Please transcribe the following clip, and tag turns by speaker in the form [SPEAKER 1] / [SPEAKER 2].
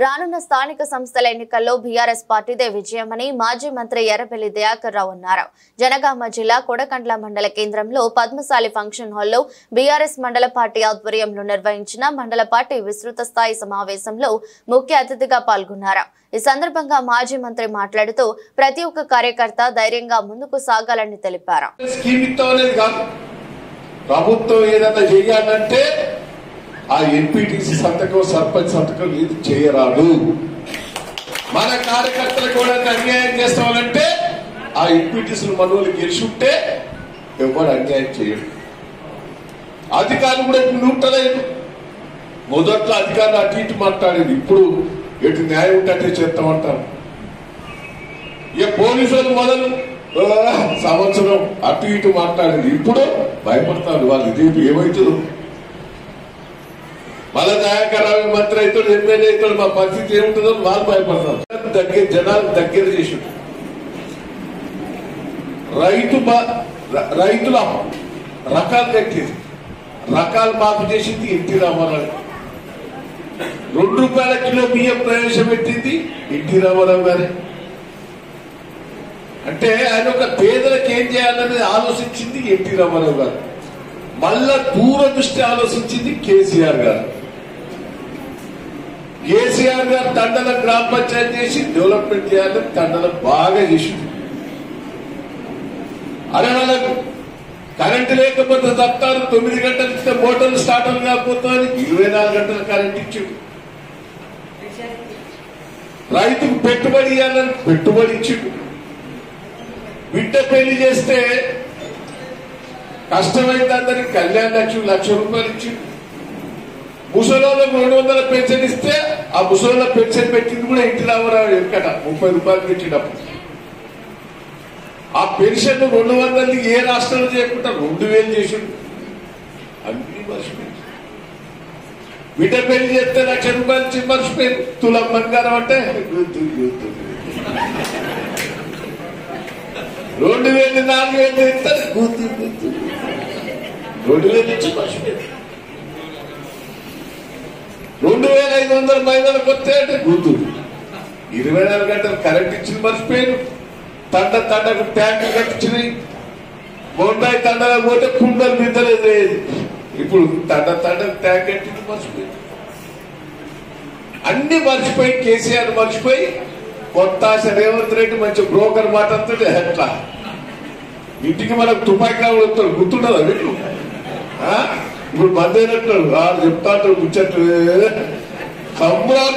[SPEAKER 1] రానున్న స్థానిక సంస్థల ఎన్నికల్లో బీఆర్ఎస్ పార్టీదే విజయమని మాజీ మంత్రి ఎర్రబెల్లి దయాకర్ రావు అన్నారు. జనగామ జిల్లా కొడకండ్ల మండల కేంద్రంలో పద్మశాలి ఫంక్షన్ హాల్లో బీఆర్ఎస్ మండల పార్టీ ఆధ్వర్యంలో నిర్వహించిన మండల పార్టీ విస్తృత స్థాయి సమావేశంలో ముఖ్య అతిథిగా పాల్గొన్నారు. ఈ సందర్భంగా మాజీ మంత్రి మాట్లాడుతూ ప్రతి ఒక్క కార్యకర్త ధైర్యంగా ముందుకు సాగాలని తెలిపారు.
[SPEAKER 2] ప్రభుత్వం ఏదైనా చేయాలంటే ఆ ఎంపీటీసీ సంతకం సర్పంచ్ సంతకం లేదు, చేయరాదు. మన కార్యకర్తలకు కూడా అన్యాయం చేస్తామంటే ఆ ఎంపీటీసీలు మనోళ్ళు గెలిచుంటే ఎవరు అన్యాయం చేయడు. అధికారులు కూడా ఇప్పుడు ఉంటలేదు. మొదట్లో అధికారులు అటు ఇటు మాట్లాడేది, ఇప్పుడు ఎటు న్యాయం ఉంటే చేస్తామంటారు. ఇక పోలీసు వాళ్ళు మొదలు సంవత్సరం అటు ఇటు మాట్లాడేది, ఇప్పుడు భయపడతారు. వాళ్ళు ఇది ఏమవుతుందో, మళ్ళా దయాకర్ రావు మంత్రి అవుతాడు, ఎమ్మెల్యే అవుతాడు, మా పరిస్థితి ఏముంటుందో వాళ్ళు భయపడతారు. జనాలు దగ్గర చేసి రైతుల రకాలు కట్టేది, రకాలు మాకు చేసింది ఎన్టీ రామారావు. ₹2 కిలో బియ్యం ప్రవేశపెట్టింది ఎన్టీ రామారావు గారే. అంటే ఆయన ఒక పేదలకు ఏం చేయాలనేది ఆలోచించింది ఎన్టీ రామారావు గారు. మళ్ళా దూరదృష్టి ఆలోచించింది కేసీఆర్ గారు. కేసీఆర్ గారు తండల గ్రామ పంచాయతీ చేసి డెవలప్మెంట్ చేయాలని తండల బాగా చేసింది. అరే వాళ్ళకు కరెంటు లేకపోతే తప్పారు, 9 గంటలు ఇస్తే మోటార్లు స్టార్ట్ కాకపోతే 24 గంటల కరెంట్ ఇచ్చిండు. రైతుకు పెట్టుబడి ఇవ్వాలని పెట్టుబడి ఇచ్చిండు. బిడ్డ పెళ్లి చేస్తే కష్టమైంది అందరికి కళ్యాణ లక్ష్మి ₹1,00,000 ఇచ్చిండు. ముసలోళ్ళకు 200 పెన్షన్ ఇస్తే ఆ ముసలోళ్ళ పెన్షన్ పెట్టింది కూడా ఎన్టీ రామారావు. ఎక్కడ ₹30 పెట్టినప్పుడు ఆ పెన్షన్ 200 ఏ రాష్ట్రంలో చేయకుండా 2000 చేసిండు. అన్ని మర్చిపోయింది. బిడ్డ పెళ్లి చేస్తే ₹1,00,000 ఇచ్చి మర్చిపోయింది. తులం బంగారం అంటే 2000 4,000 ఇస్తారు, 2000 ఇచ్చి మర్చిపోయింది. 2,500 మహిళలకు వస్తే అంటే కూతురు. 24 గంటలు కరెంట్ ఇచ్చింది మర్చిపోయారు. తండకు ట్యాంక్ కట్టించినాయి. బొండాయి తండలకు పోతే కుండలు నిద్రలేదు. ఇప్పుడు తండకు ట్యాంక్ కట్టింది మర్చిపోయింది. అన్ని మర్చిపోయి కేసీఆర్ మర్చిపోయి కొత్త రేవంత్ రెడ్డి మంచి బ్రోకర్ మాట్లాడుతుంటే ఎట్లా ఇంటికి మనకు తుపాకి రావడం గుర్తుండదా వీళ్ళు? ఇప్పుడు బంద్ అయినట్టు వాళ్ళు చెప్తా ఉంటారు ముచ్చట్లు సంబరాలు